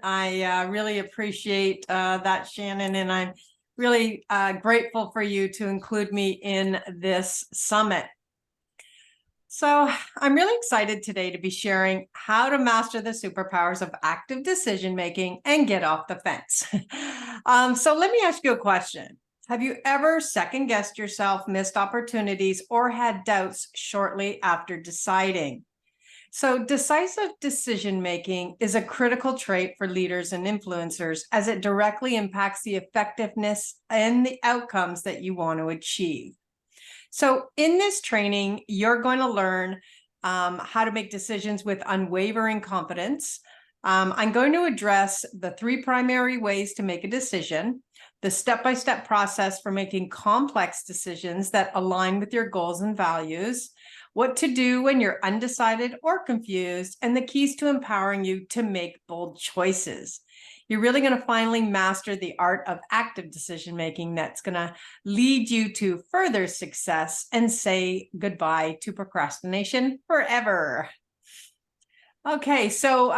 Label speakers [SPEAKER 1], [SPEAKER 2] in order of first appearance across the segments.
[SPEAKER 1] I really appreciate that, Shannon, and I'm really grateful for you to include me in this summit. So I'm really excited today to be sharing how to master the superpowers of active decision making and get off the fence. So let me ask you a question. Have you ever second guessed yourself, missed opportunities, or had doubts shortly after deciding? So decisive decision making is a critical trait for leaders and influencers as it directly impacts the effectiveness and the outcomes that you want to achieve. So in this training, you're going to learn how to make decisions with unwavering confidence. I'm going to address the 3 primary ways to make a decision, the step-by-step process for making complex decisions that align with your goals and values, what to do when you're undecided or confused, and the keys to empowering you to make bold choices. You're really going to finally master the art of active decision making that's going to lead you to further success and say goodbye to procrastination forever. Okay, so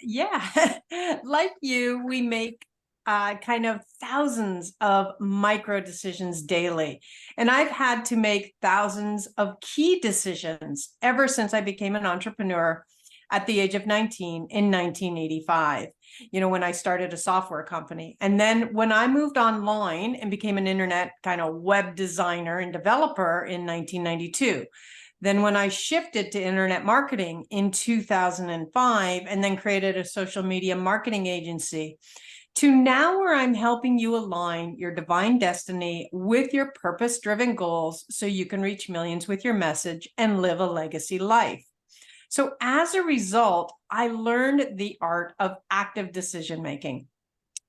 [SPEAKER 1] yeah, like you, we make kind of thousands of micro decisions daily. And I've had to make thousands of key decisions ever since I became an entrepreneur at the age of 19 in 1985, when I started a software company. And then when I moved online and became an internet kind of web designer and developer in 1992. Then when I shifted to internet marketing in 2005 and then created a social media marketing agency, to now where I'm helping you align your divine destiny with your purpose-driven goals so you can reach millions with your message and live a legacy life. So as a result, I learned the art of active decision-making,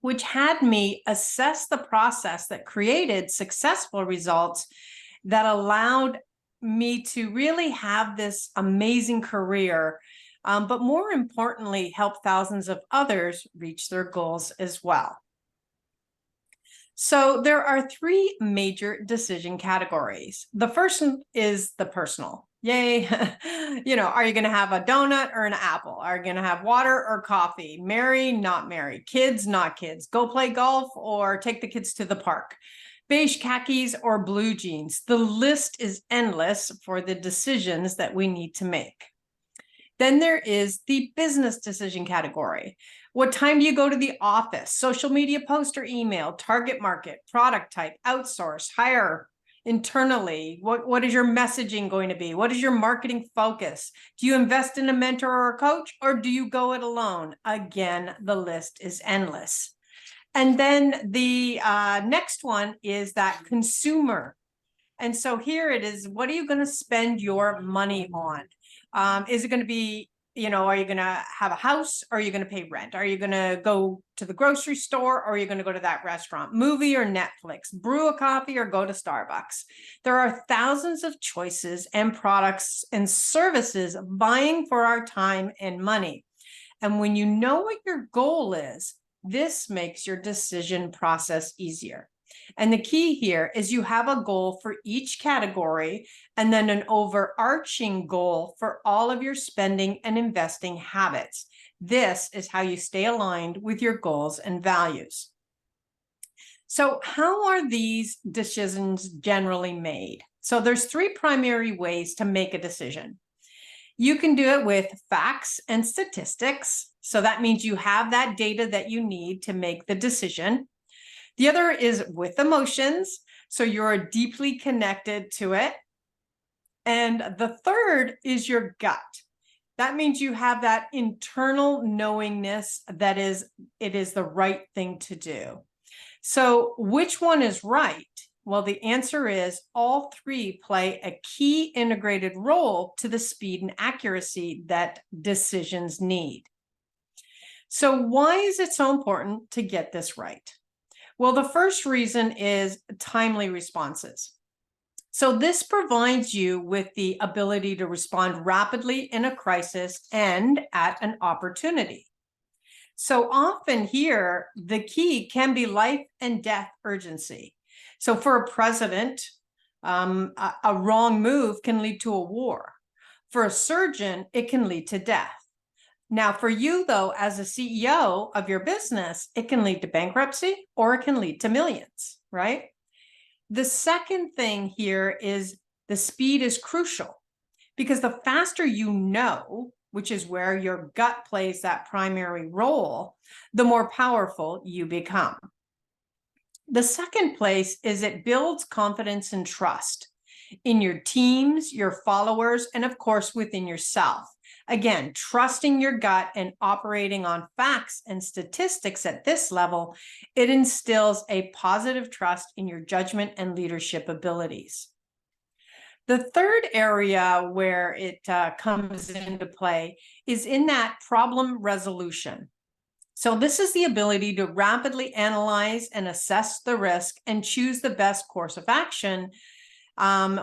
[SPEAKER 1] which had me assess the process that created successful results that allowed me to really have this amazing career, but more importantly, help thousands of others reach their goals as well. So there are 3 major decision categories. The first one is the personal. Yay. Are you going to have a donut or an apple? Are you going to have water or coffee? Marry, not marry? Kids, not kids? Go play golf or take the kids to the park? Beige khakis or blue jeans? The list is endless for the decisions that we need to make. Then there is the business decision category. What time do you go to the office? Social media post or email? Target market, product type, outsource, hire internally? What is your messaging going to be? What is your marketing focus? Do you invest in a mentor or a coach, or do you go it alone? Again, the list is endless. And then the next one is that consumer. And so here it is, what are you going to spend your money on? Is it going to be, are you going to have a house? Or are you going to pay rent? Are you going to go to the grocery store? Or are you going to go to that restaurant? Movie or Netflix? Brew a coffee or go to Starbucks? There are thousands of choices and products and services vying for our time and money. And when you know what your goal is, this makes your decision process easier. And the key here is you have a goal for each category and then an overarching goal for all of your spending and investing habits. This is how you stay aligned with your goals and values. So how are these decisions generally made? So there's 3 primary ways to make a decision. You can do it with facts and statistics. So that means you have that data that you need to make the decision. The other is with emotions. So you're deeply connected to it. And the third is your gut. That means you have that internal knowingness that it is the right thing to do. So which one is right? Well, the answer is all 3 play a key integrated role to the speed and accuracy that decisions need. So why is it so important to get this right? Well, the first reason is timely responses. So this provides you with the ability to respond rapidly in a crisis and at an opportunity. So often here, the key can be life and death urgency. So for a president, a wrong move can lead to a war. For a surgeon, it can lead to death. Now, for you, though, as a CEO of your business, it can lead to bankruptcy or it can lead to millions, right? The second thing here is the speed is crucial because the faster you know, which is where your gut plays that primary role, the more powerful you become. The second place is it builds confidence and trust in your teams, your followers, and of course, within yourself. Again, trusting your gut and operating on facts and statistics at this level, it instills a positive trust in your judgment and leadership abilities. The third area where it comes into play is in that problem resolution. So this is the ability to rapidly analyze and assess the risk and choose the best course of action,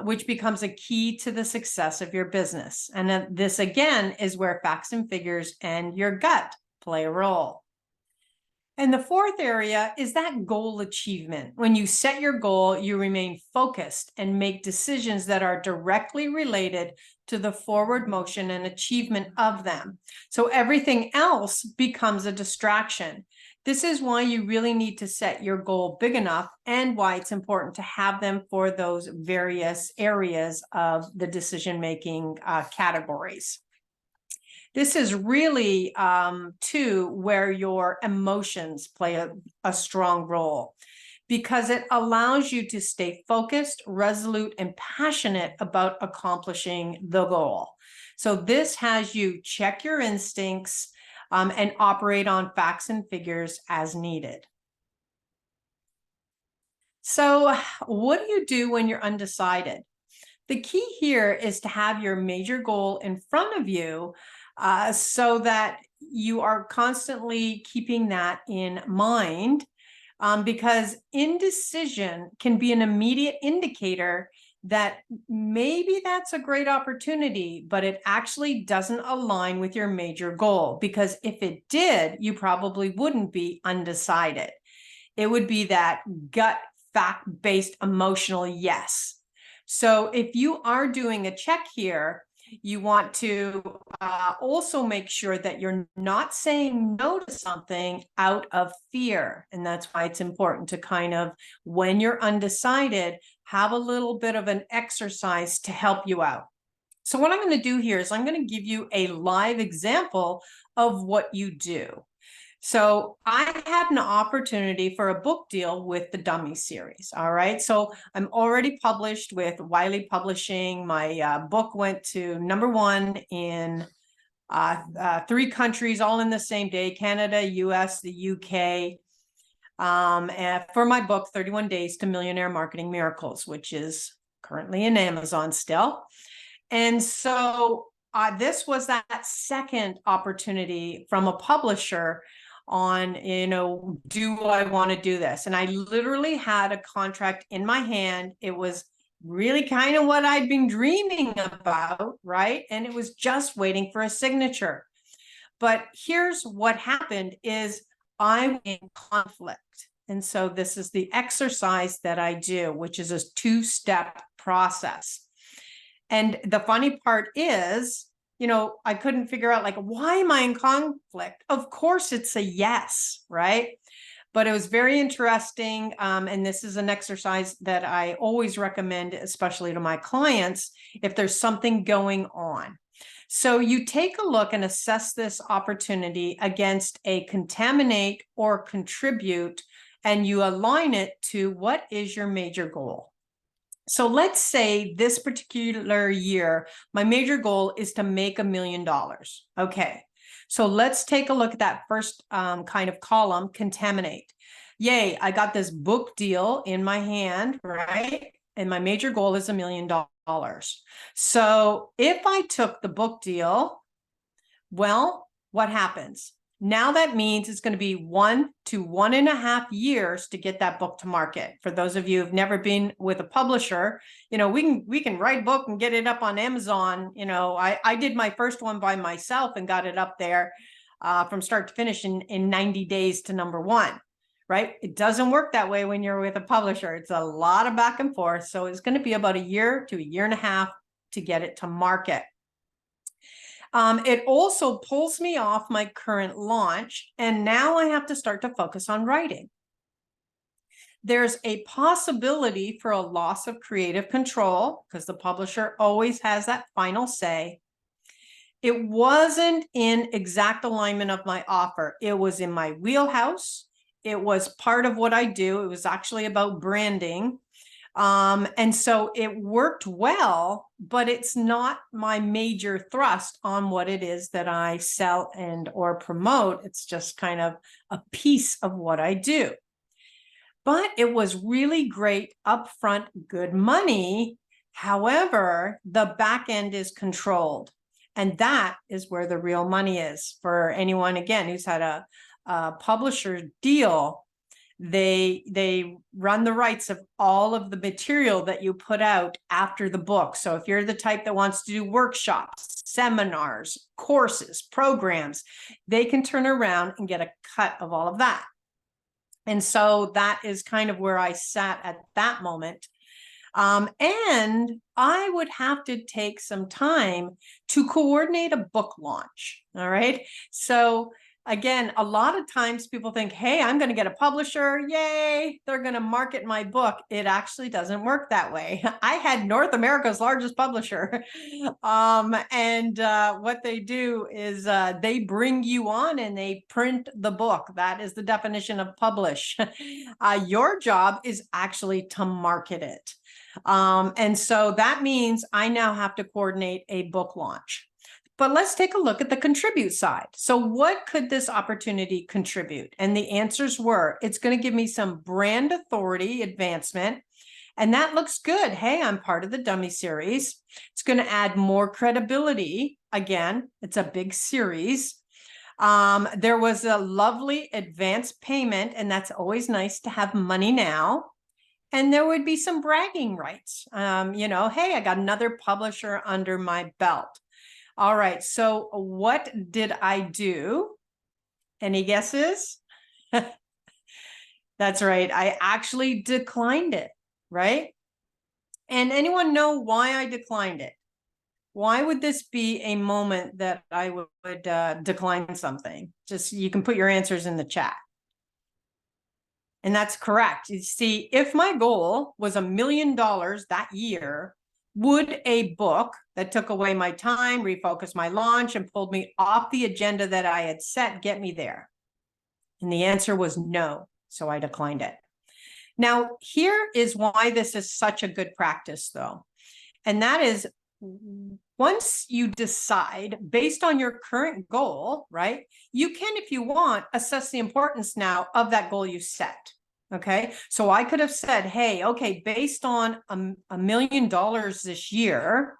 [SPEAKER 1] which becomes a key to the success of your business. And then this, again, is where facts and figures and your gut play a role. And the fourth area is that goal achievement. When you set your goal, you remain focused and make decisions that are directly related to the forward motion and achievement of them. So everything else becomes a distraction. This is why you really need to set your goal big enough and why it's important to have them for those various areas of the decision-making categories. This is really, too, where your emotions play a strong role because it allows you to stay focused, resolute, and passionate about accomplishing the goal. So this has you check your instincts and operate on facts and figures as needed. So what do you do when you're undecided? The key here is to have your major goal in front of you so that you are constantly keeping that in mind, because indecision can be an immediate indicator that maybe that's a great opportunity, but it actually doesn't align with your major goal. Because if it did, you probably wouldn't be undecided. It would be that gut fact-based emotional yes. So if you are doing a check here, you want to also make sure that you're not saying no to something out of fear. And that's why it's important to kind of, when you're undecided, have a little bit of an exercise to help you out. So what I'm going to do here is I'm going to give you a live example of what you do. So I had an opportunity for a book deal with the Dummy series. All right. So I'm already published with Wiley Publishing. My book went to #1 in 3 countries, all in the same day: Canada, US, the UK. And for my book, 31 Days to Millionaire Marketing Miracles, which is currently in Amazon still. And so this was that second opportunity from a publisher on, do I want to do this? And I literally had a contract in my hand. It was really kind of what I'd been dreaming about, right? And it was just waiting for a signature. But here's what happened is I'm in conflict. And so this is the exercise that I do, which is a 2-step process. And the funny part is, I couldn't figure out, like, why am I in conflict? Of course, it's a yes, right? But it was very interesting. And this is an exercise that I always recommend, especially to my clients, if there's something going on. So you take a look and assess this opportunity against a contaminate or contribute, and you align it to what is your major goal. So let's say this particular year, my major goal is to make $1 million. Okay, so let's take a look at that first kind of column, contaminate. Yay, I got this book deal in my hand, right? And my major goal is $1 million. So if I took the book deal, well, what happens? Now that means it's going to be 1 to 1.5 years to get that book to market. For those of you who've never been with a publisher, we can write a book and get it up on Amazon. I did my first one by myself and got it up there from start to finish in 90 days to #1, right? It doesn't work that way when you're with a publisher. It's a lot of back and forth. So it's going to be about 1 year to 1.5 years to get it to market. It also pulls me off my current launch, and now I have to start to focus on writing. There's a possibility for a loss of creative control because the publisher always has that final say. It wasn't in exact alignment of my offer. It was in my wheelhouse. It was part of what I do. It was actually about branding. And so it worked well, but it's not my major thrust on what it is that I sell and or promote. It's just kind of a piece of what I do. But it was really great upfront, good money. However, the back end is controlled. And that is where the real money is for anyone, again, who's had a publisher deal. They run the rights of all of the material that you put out after the book. So if you're the type that wants to do workshops, seminars, courses, programs, they can turn around and get a cut of all of that. And so that is kind of where I sat at that moment. And I would have to take some time to coordinate a book launch. All right. So again, a lot of times people think, hey, I'm going to get a publisher. Yay, they're going to market my book. It actually doesn't work that way. I had North America's largest publisher. What they do is they bring you on and they print the book. That is the definition of publish. Your job is actually to market it. And so that means I now have to coordinate a book launch. But let's take a look at the contribute side. So what could this opportunity contribute? And the answers were, it's going to give me some brand authority advancement. And that looks good. Hey, I'm part of the dummy series. It's going to add more credibility. Again, it's a big series. There was a lovely advance payment, and that's always nice to have money now. And there would be some bragging rights. Hey, I got another publisher under my belt. All right, so what did I do? Any guesses? That's right, I actually declined it, right? And anyone know why I declined it? Why would this be a moment that I would decline something? Just, you can put your answers in the chat. And that's correct. You see, if my goal was $1 million that year, would a book that took away my time, refocused my launch, and pulled me off the agenda that I had set get me there? And the answer was no. So I declined it. Now, here is why this is such a good practice, though. And that is, once you decide based on your current goal, right, you can, if you want, assess the importance now of that goal you set. Okay, so I could have said, hey, okay, based on $1 million this year,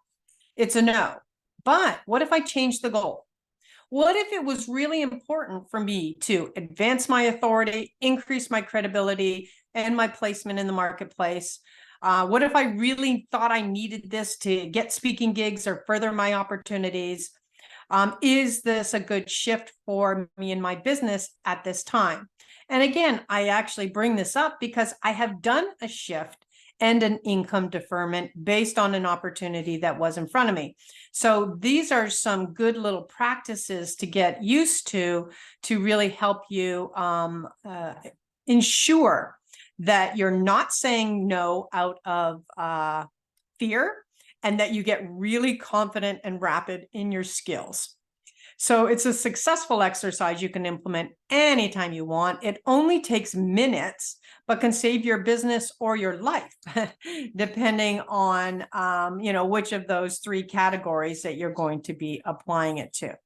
[SPEAKER 1] it's a no. But what if I change the goal? What if it was really important for me to advance my authority, increase my credibility, and my placement in the marketplace? What if I really thought I needed this to get speaking gigs or further my opportunities? Is this a good shift for me in my business at this time? And again, I actually bring this up because I have done a shift and an income deferment based on an opportunity that was in front of me. So these are some good little practices to get used to really help you ensure that you're not saying no out of fear, and that you get really confident and rapid in your skills. So it's a successful exercise you can implement anytime you want. It only takes minutes, but can save your business or your life, depending on, which of those 3 categories that you're going to be applying it to.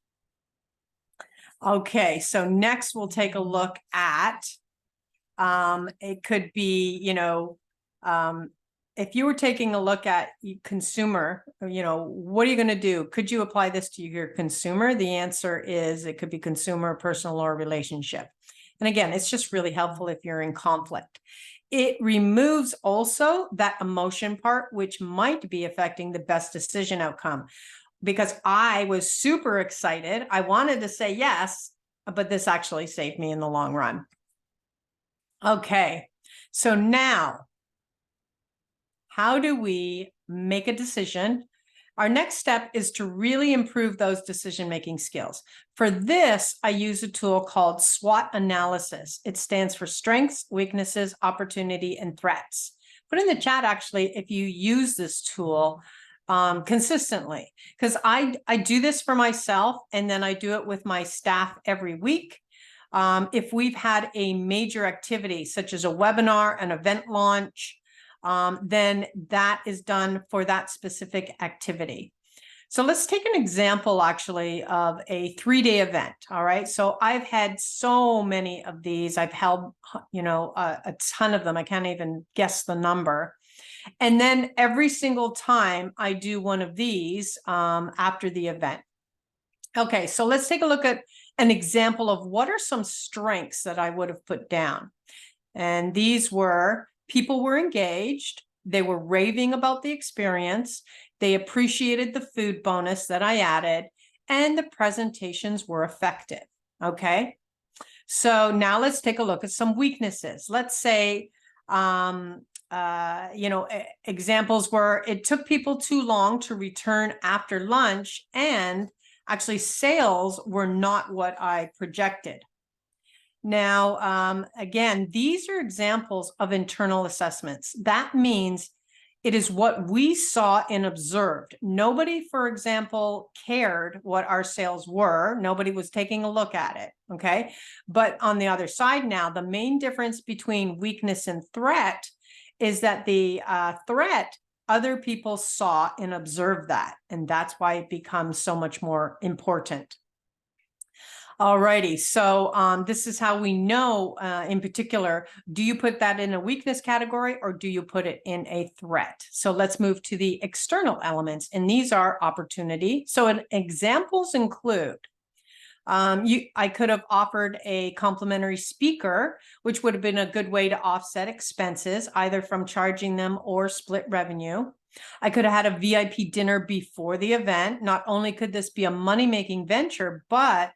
[SPEAKER 1] Okay, so next we'll take a look at, it could be, if you were taking a look at consumer, what are you going to do? Could you apply this to your consumer? The answer is it could be consumer, personal, or relationship. And again, it's just really helpful if you're in conflict. It removes also that emotion part, which might be affecting the best decision outcome. Because I was super excited. I wanted to say yes, but this actually saved me in the long run. Okay, so now, how do we make a decision Our next step is to really improve those decision-making skills. For this, I use a tool called SWOT analysis. It stands for strengths, weaknesses, opportunity, and threats. Put in the chat, actually, if you use this tool consistently, because I do this for myself, and then I do it with my staff every week. If we've had a major activity, such as a webinar, an event launch, then that is done for that specific activity. So let's take an example actually of a 3-day event. All right. So I've had so many of these. I've held, a ton of them. I can't even guess the number. And then every single time I do one of these after the event. Okay. So let's take a look at an example of what are some strengths that I would have put down. And these were: people were engaged, they were raving about the experience, they appreciated the food bonus that I added, and the presentations were effective. Okay. So now let's take a look at some weaknesses. Let's say, examples were: it took people too long to return after lunch, and actually sales were not what I projected. Now, again, these are examples of internal assessments. That means it is what we saw and observed. Nobody, for example, cared what our sales were. Nobody was taking a look at it. Okay. But on the other side now, the main difference between weakness and threat is that the threat, other people saw and observed that. And that's why it becomes so much more important. Alrighty, so this is how we know, in particular, do you put that in a weakness category or do you put it in a threat? So let's move to the external elements, and these are opportunity. So examples include, I could have offered a complimentary speaker, which would have been a good way to offset expenses, either from charging them or split revenue. I could have had a VIP dinner before the event. Not only could this be a money-making venture, but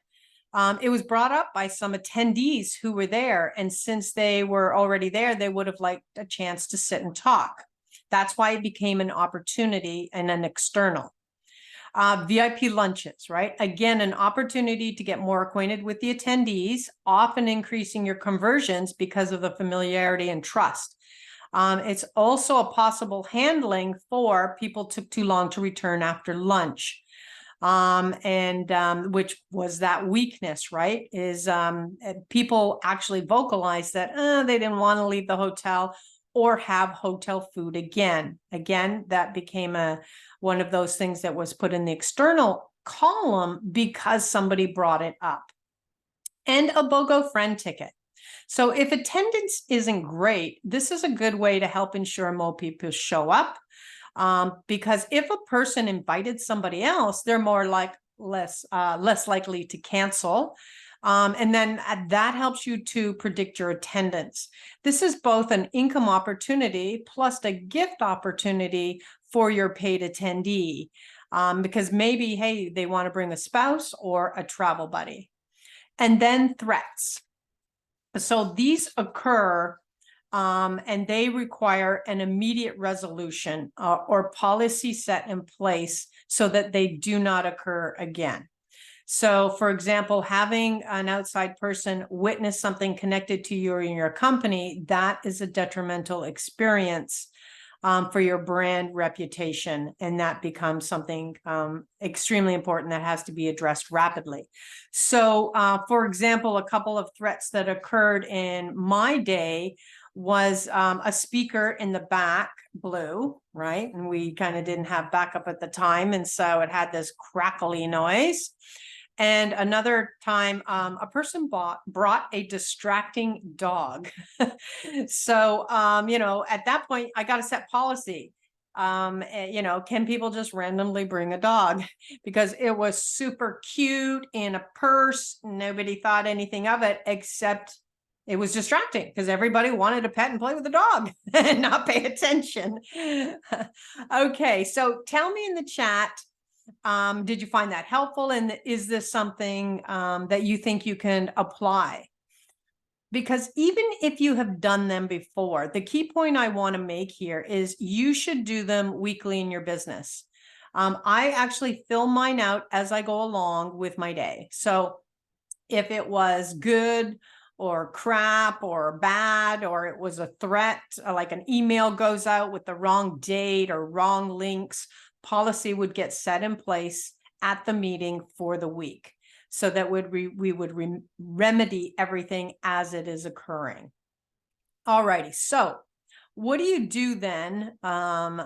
[SPEAKER 1] it was brought up by some attendees who were there. And since they were already there, they would have liked a chance to sit and talk. That's why it became an opportunity and an external. VIP lunches, right? Again, an opportunity to get more acquainted with the attendees, often increasing your conversions because of the familiarity and trust. It's also a possible handling for people took too long to return after lunch. Which was that weakness, right? Is people actually vocalized that they didn't want to leave the hotel or have hotel food again. Again, that became one of those things that was put in the external column because somebody brought it up. And a BOGO friend ticket. So if attendance isn't great, this is a good way to help ensure more people show up. Because if a person invited somebody else, they're less likely to cancel. And then that helps you to predict your attendance. This is both an income opportunity plus a gift opportunity for your paid attendee. Because maybe, hey, they want to bring a spouse or a travel buddy. And then threats. So these occur and they require an immediate resolution or policy set in place so that they do not occur again. So, for example, having an outside person witness something connected to you or your company, that is a detrimental experience for your brand reputation. And that becomes something extremely important that has to be addressed rapidly. So, for example, a couple of threats that occurred in my day was a speaker in the back blew, right? And we kind of didn't have backup at the time. And so it had this crackly noise. And another time, a person brought a distracting dog. So, at that point, I got to set policy. Can people just randomly bring a dog? Because it was super cute in a purse. Nobody thought anything of it, except it was distracting because everybody wanted to pet and play with the dog and not pay attention. Okay, so tell me in the chat, did you find that helpful? And is this something that you think you can apply? Because even if you have done them before, the key point I want to make here is you should do them weekly in your business. I actually fill mine out as I go along with my day. So if it was good or crap or bad, or it was a threat, like an email goes out with the wrong date or wrong links, policy would get set in place at the meeting for the week, so that we would remedy everything as it is occurring. All righty. So what do you do then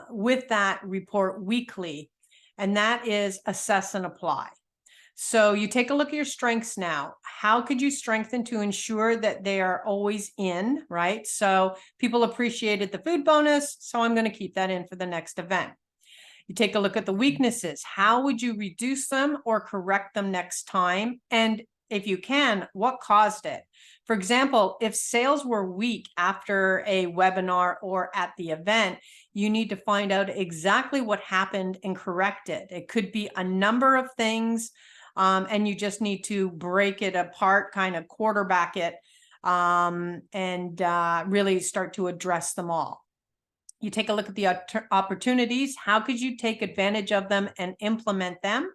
[SPEAKER 1] with that report weekly? And that is assess and apply. So you take a look at your strengths now. How could you strengthen to ensure that they are always in, right? So people appreciated the food bonus, so I'm going to keep that in for the next event. You take a look at the weaknesses. How would you reduce them or correct them next time? And if you can, what caused it? For example, if sales were weak after a webinar or at the event, you need to find out exactly what happened and correct it. It could be a number of things, and you just need to break it apart, kind of quarterback it, and really start to address them all. You take a look at the opportunities. How could you take advantage of them and implement them?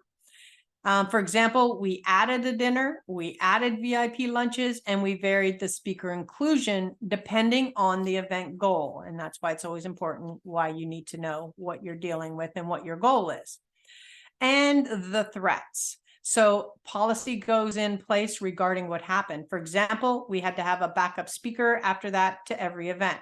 [SPEAKER 1] For example, we added a dinner, we added VIP lunches, and we varied the speaker inclusion depending on the event goal. And that's why it's always important why you need to know what you're dealing with and what your goal is. And the threats. So policy goes in place regarding what happened. For example, we had to have a backup speaker after that to every event.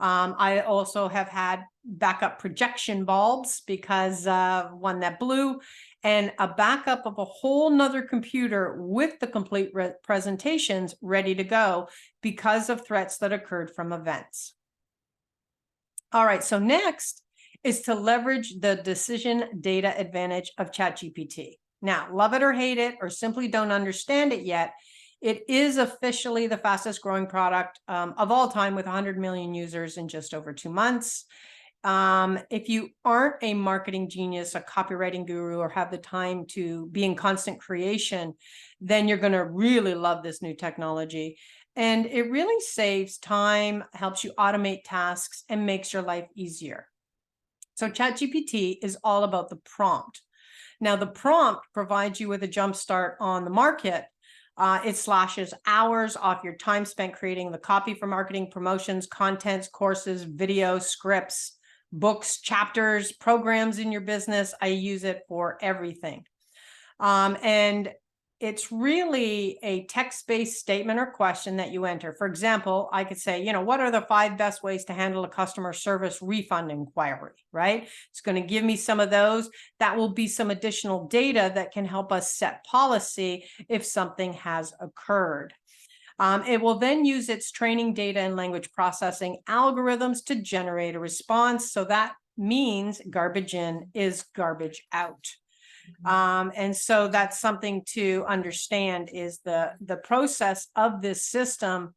[SPEAKER 1] I also have had backup projection bulbs because one that blew, and a backup of a whole nother computer with the complete presentations ready to go because of threats that occurred from events. All right, so next is to leverage the decision data advantage of ChatGPT. Now, love it or hate it, or simply don't understand it yet, it is officially the fastest growing product of all time, with 100 million users in just over 2 months. If you aren't a marketing genius, a copywriting guru, or have the time to be in constant creation, then you're going to really love this new technology. And it really saves time, helps you automate tasks, and makes your life easier. So ChatGPT is all about the prompt. Now, the prompt provides you with a jump start on the market. It slashes hours off your time spent creating the copy for marketing, promotions, contents, courses, videos, scripts, books, chapters, programs in your business. I use it for everything. And it's really a text-based statement or question that you enter. For example, I could say, what are the 5 best ways to handle a customer service refund inquiry, right? It's going to give me some of those. That will be some additional data that can help us set policy if something has occurred. It will then use its training data and language processing algorithms to generate a response. So that means garbage in is garbage out. And so that's something to understand, is the process of this system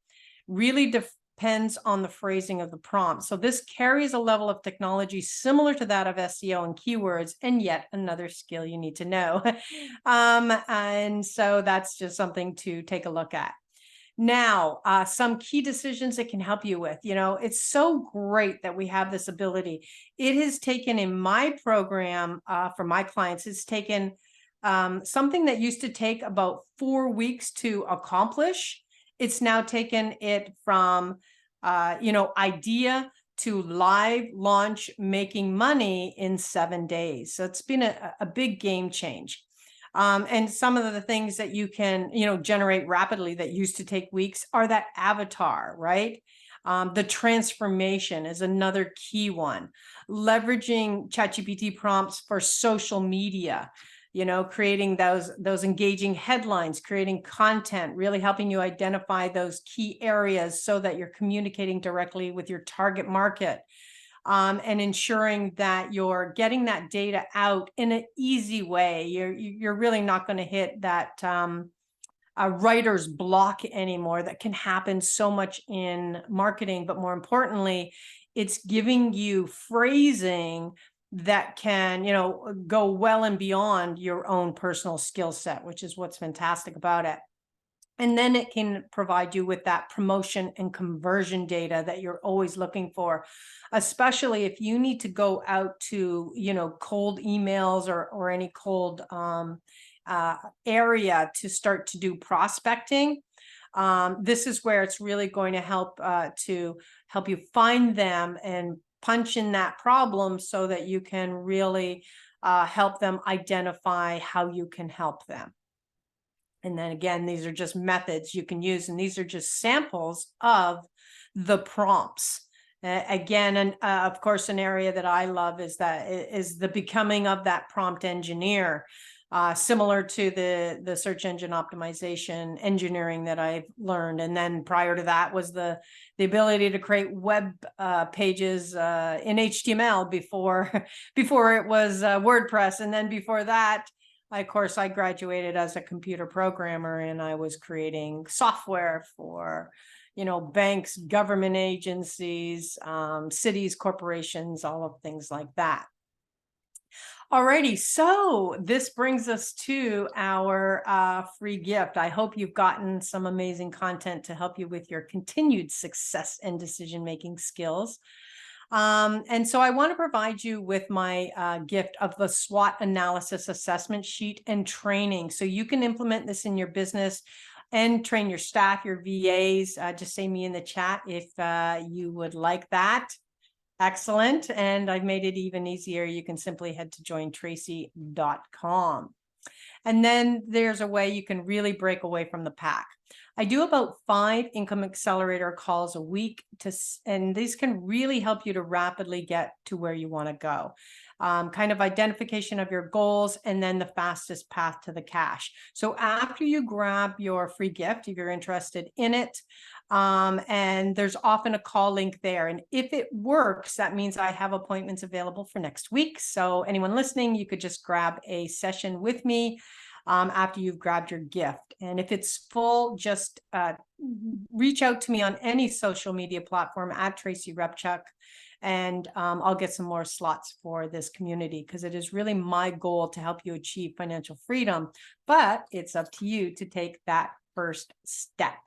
[SPEAKER 1] really depends on the phrasing of the prompt. So this carries a level of technology similar to that of SEO and keywords, and yet another skill you need to know. And so that's just something to take a look at. Now, some key decisions it can help you with. It's so great that we have this ability. It has taken, in my program for my clients, it's taken something that used to take about 4 weeks to accomplish. It's now taken it from, idea to live launch, making money in 7 days. So it's been a big game change. And some of the things that you can, generate rapidly that used to take weeks are that avatar, right? The transformation is another key one. Leveraging ChatGPT prompts for social media, creating those engaging headlines, creating content, really helping you identify those key areas so that you're communicating directly with your target market. And ensuring that you're getting that data out in an easy way. You're really not going to hit that a writer's block anymore that can happen so much in marketing. But more importantly, it's giving you phrasing that can, go well and beyond your own personal skill set, which is what's fantastic about it. And then it can provide you with that promotion and conversion data that you're always looking for, especially if you need to go out to, cold emails or any cold area to start to do prospecting. This is where it's really going to help you find them and punch in that problem so that you can really help them identify how you can help them. And then again, these are just methods you can use, and these are just samples of the prompts. Again, and of course, an area that I love is the becoming of that prompt engineer, similar to the search engine optimization engineering that I've learned. And then prior to that was the ability to create web pages in HTML before it was WordPress, and then before that, of course, I graduated as a computer programmer, and I was creating software for, banks, government agencies, cities, corporations, all of things like that. Alrighty, so this brings us to our free gift. I hope you've gotten some amazing content to help you with your continued success and decision-making skills. And so I want to provide you with my gift of the SWOT analysis assessment sheet and training. So you can implement this in your business and train your staff, your VAs. Just say me in the chat if you would like that. Excellent. And I've made it even easier. You can simply head to jointracy.com. And then there's a way you can really break away from the pack. I do about 5 income accelerator calls a week, and these can really help you to rapidly get to where you want to go. Kind of identification of your goals, and then the fastest path to the cash. So after you grab your free gift, if you're interested in it, and there's often a call link there. And if it works, that means I have appointments available for next week. So anyone listening, you could just grab a session with me after you've grabbed your gift. And if it's full, just reach out to me on any social media platform at Tracy Repchuk, and I'll get some more slots for this community, because it is really my goal to help you achieve financial freedom. But it's up to you to take that first step.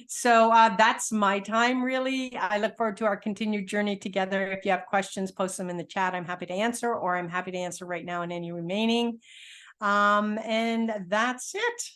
[SPEAKER 1] So that's my time, really. I look forward to our continued journey together. If you have questions, post them in the chat. I'm happy to answer, or I'm happy to answer right now in any remaining. And that's it.